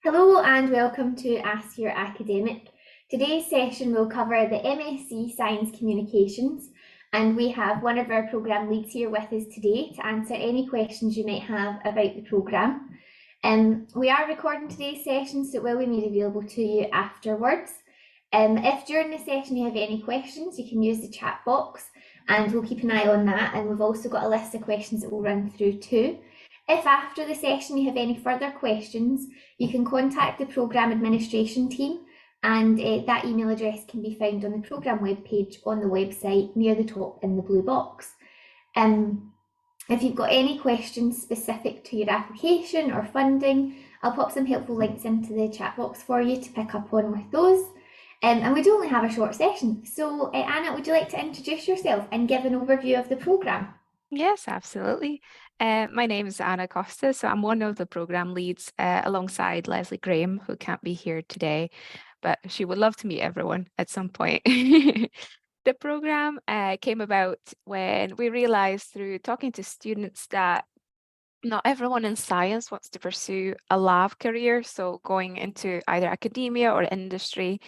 Hello and welcome to Ask Your Academic. Today's session will cover the MSc Science Communications, and we have one of our programme leads here with us today to answer any questions you might have about the programme. We are recording today's session, so it will be made available to you afterwards. If during the session you have any questions, you can use the chat box and we'll keep an eye on that. And we've also got a list of questions that we'll run through too. If after the session you have any further questions, you can contact the programme administration team, and that email address can be found on the programme webpage on the website near the top in the blue box. If you've got any questions specific to your application or funding, I'll pop some helpful links into the chat box for you to pick up on with those. And we do only have a short session. So Anna, would you like to introduce yourself and give an overview of the programme? Yes, absolutely. My name is Ana Costa, so I'm one of the program leads alongside Leslie Graham, who can't be here today, but she would love to meet everyone at some point. The program came about when we realized through talking to students that not everyone in science wants to pursue a lab career, so going into either academia or industry.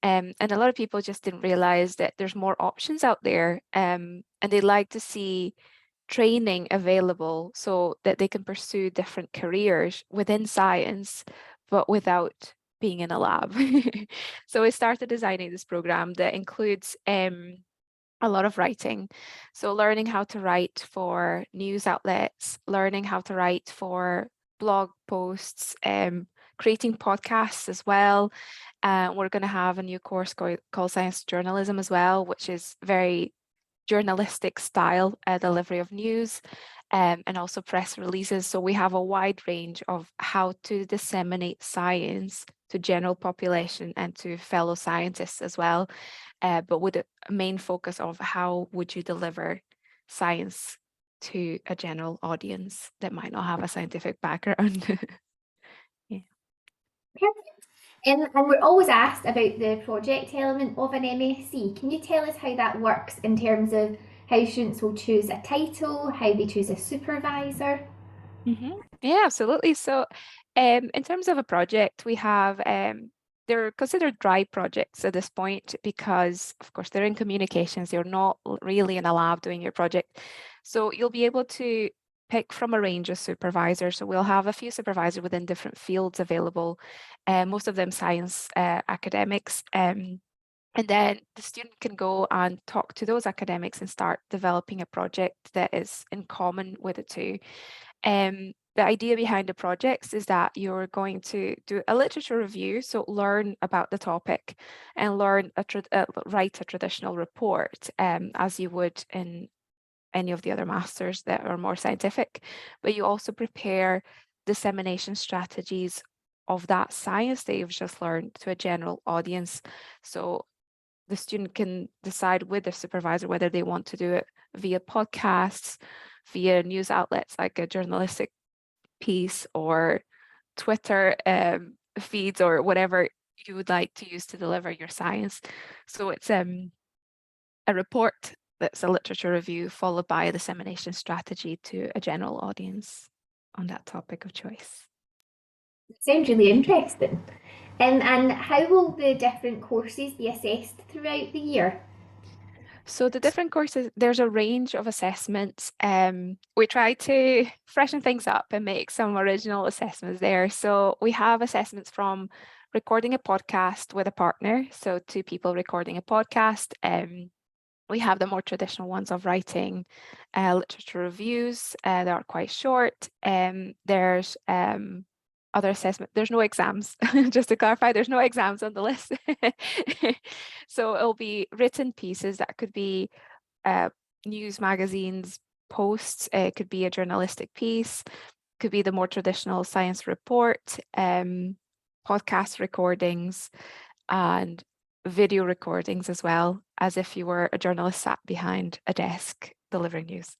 And a lot of people just didn't realize that there's more options out there, and they'd like to see training available so that they can pursue different careers within science, but without being in a lab. So we started designing this program that includes a lot of writing. So learning how to write for news outlets, learning how to write for blog posts, creating podcasts as well. We're going to have a new course called Science Journalism as well, which is very journalistic style delivery of news, and also press releases. So we have a wide range of how to disseminate science to general population and to fellow scientists as well, but with a main focus of how would you deliver science to a general audience that might not have a scientific background. Yeah. And we're always asked about the project element of an MSc. Can you tell us how that works in terms of how students will choose a title, how they choose a supervisor? Yeah, absolutely. So, in terms of a project, we have they're considered dry projects at this point because, of course, they're in communications. You're not really in a lab doing your project. So you'll be able to pick from a range of supervisors. So we'll have a few supervisors within different fields available, most of them science academics. And then the student can go and talk to those academics and start developing a project that is in common with the two. The idea behind the projects is that you're going to do a literature review, so learn about the topic and learn write a traditional report, as you would in any of the other masters that are more scientific. But you also prepare dissemination strategies of that science that you've just learned to a general audience. So the student can decide with their supervisor whether they want to do it via podcasts, via news outlets like a journalistic piece, or Twitter feeds, or whatever you would like to use to deliver your science. So it's a report that's a literature review followed by a dissemination strategy to a general audience on that topic of choice. Sounds really interesting. And how will the different courses be assessed throughout the year? So the different courses, there's a range of assessments. We try to freshen things up and make some original assessments there. So we have assessments from recording a podcast with a partner, so two people recording a podcast. We have the more traditional ones of writing literature reviews that are quite short. There's other assessment. There's no exams, just to clarify, there's no exams on the list. So it'll be written pieces that could be news magazines, posts, it could be a journalistic piece, could be the more traditional science report, podcast recordings, and video recordings as well, as if you were a journalist sat behind a desk delivering news.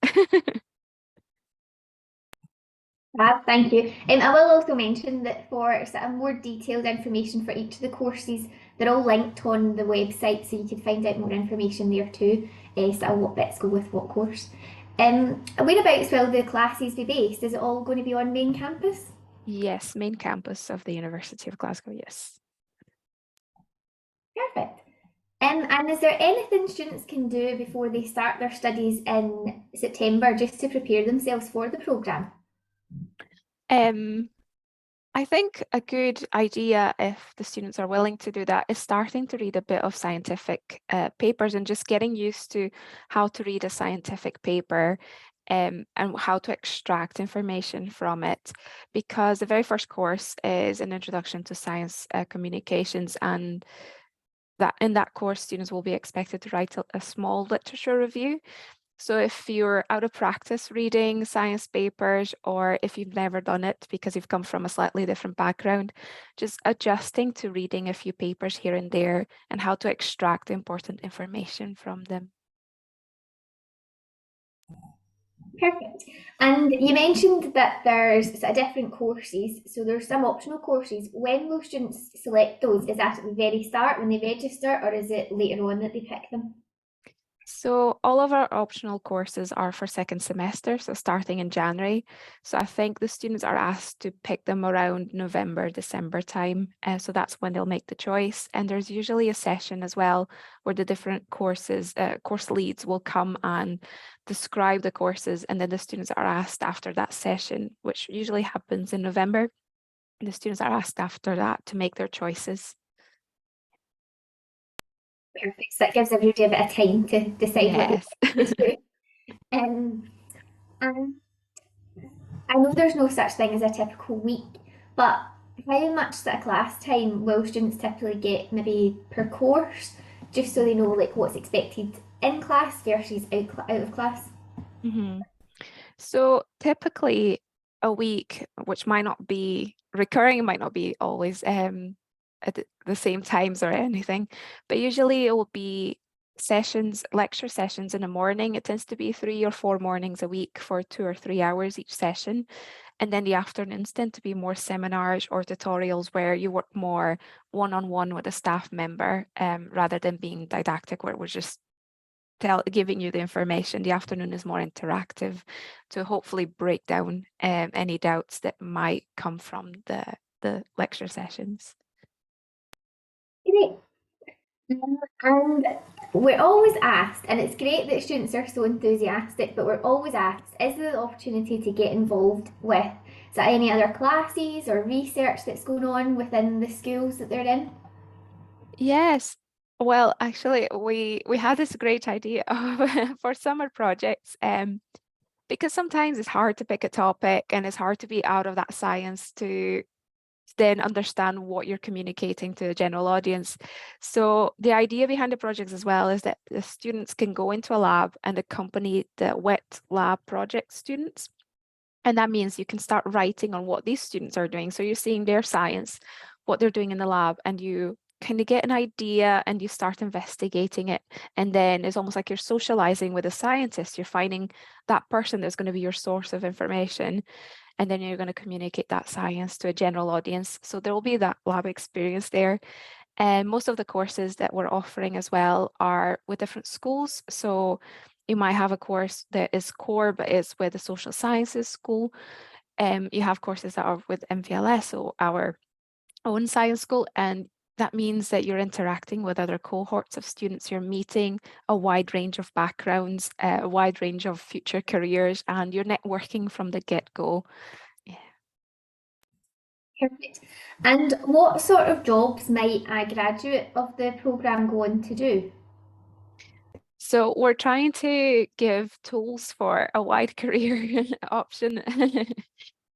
Fab, thank you. I will also mention that for sort of more detailed information for each of the courses, they're all linked on the website, so you can find out more information there too, sort of what bits go with what course. Whereabouts will the classes be based? Is it all going to be on main campus? Yes, main campus of the University of Glasgow, yes. Perfect. And is there anything students can do before they start their studies in September just to prepare themselves for the programme? I think a good idea, if the students are willing to do that, is starting to read a bit of scientific papers and just getting used to how to read a scientific paper and how to extract information from it. Because the very first course is an introduction to science communications, and that in that course, students will be expected to write a small literature review. So if you're out of practice reading science papers, or if you've never done it because you've come from a slightly different background, just adjusting to reading a few papers here and there and how to extract important information from them. Perfect. And you mentioned that there's sort of different courses, so there's some optional courses. When will students select those? Is that at the very start when they register, or is it later on that they pick them? So all of our optional courses are for second semester, so starting in January. So I think the students are asked to pick them around November, December time. So that's when they'll make the choice. And there's usually a session as well where the different courses, course leads will come and describe the courses. And then the students are asked after that session, which usually happens in November. And the students are asked after that to make their choices. Perfect. So that gives everybody a bit of time to decide what they Yes. want to do. And I know there's no such thing as a typical week, but how much sort of class time will students typically get maybe per course, just so they know like what's expected in class versus out of class? Mhm. So typically a week, which might not be recurring, might not be always at the same times or anything, but usually it will be sessions, lecture sessions in the morning. It tends to be 3 or 4 mornings a week for 2 or 3 hours each session. And then the afternoons tend to be more seminars or tutorials where you work more one-on-one with a staff member rather than being didactic, where we're just giving you the information. The afternoon is more interactive to hopefully break down any doubts that might come from the lecture sessions. Great. And we're always asked, and it's great that students are so enthusiastic, but we're always asked, is there the opportunity to get involved with any other classes or research that's going on within the schools that they're in? Yes. Well, actually, we had this great idea of for summer projects, because sometimes it's hard to pick a topic and it's hard to be out of that science to then understand what you're communicating to the general audience. So the idea behind the projects as well is that the students can go into a lab and accompany the wet lab project students. And that means you can start writing on what these students are doing. So you're seeing their science, what they're doing in the lab, and you kind of get an idea and you start investigating it. And then it's almost like you're socializing with a scientist. You're finding that person that's going to be your source of information. And then you're going to communicate that science to a general audience. So there will be that lab experience there. And most of the courses that we're offering as well are with different schools. So you might have a course that is core, but it's with the social sciences school. You have courses that are with MVLS, or our own science school. And that means that you're interacting with other cohorts of students. You're meeting a wide range of backgrounds, a wide range of future careers, and you're networking from the get-go. Yeah. Perfect. And what sort of jobs might a graduate of the programme go on to do? So we're trying to give tools for a wide career option.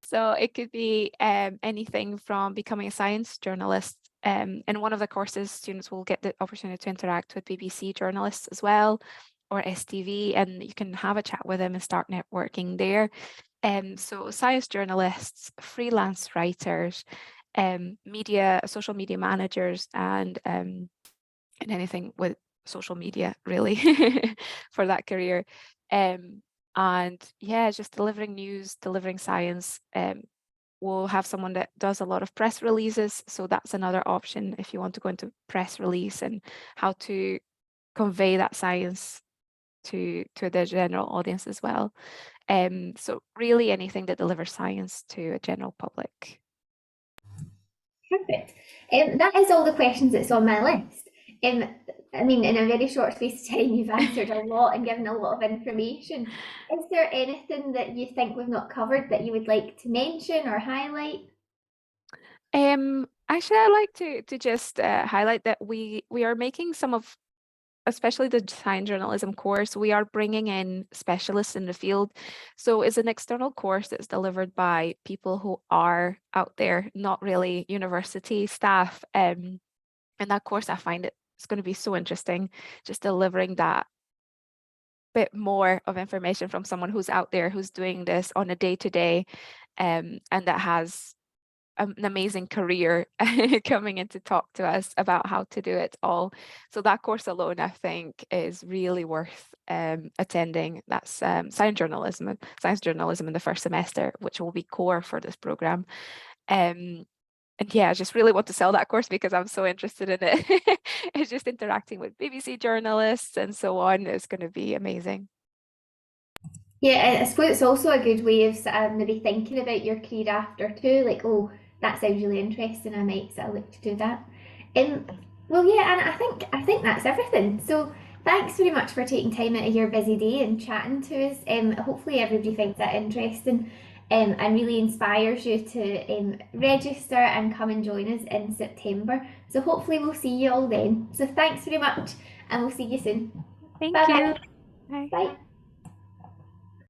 So it could be anything from becoming a science journalist. In one of the courses, students will get the opportunity to interact with BBC journalists as well, or STV, and you can have a chat with them and start networking there. So science journalists, freelance writers, social media managers, and anything with social media really for that career. Um, and yeah, just delivering news, delivering science. We'll have someone that does a lot of press releases. So that's another option if you want to go into press release and how to convey that science to the general audience as well. So really anything that delivers science to a general public. Perfect. That is all the questions that's on my list. I mean, in a very short space of time, you've answered a lot and given a lot of information. Is there anything that you think we've not covered that you would like to mention or highlight? Actually, I'd like to just highlight that we are making some of, especially the science journalism course, we are bringing in specialists in the field. So it's an external course that's delivered by people who are out there, not really university staff. And that course, I find it's going to be so interesting, just delivering that bit more of information from someone who's out there, who's doing this on a day-to-day, and that has an amazing career coming in to talk to us about how to do it all. So that course alone, I think, is really worth attending. That's science journalism in the first semester, which will be core for this program. And yeah, I just really want to sell that course because I'm so interested in it. It's just interacting with BBC journalists and so on. It's going to be amazing. Yeah, I suppose it's also a good way of sort of maybe thinking about your career after too. Like, oh, that sounds really interesting. I might sort of look to do that. Um, well, yeah, and I think that's everything. So thanks very much for taking time out of your busy day and chatting to us. Hopefully everybody finds that interesting. And really inspires you to register and come and join us in September. So hopefully we'll see you all then. So thanks very much, and we'll see you soon. Thank Bye you. bye. Bye. Bye.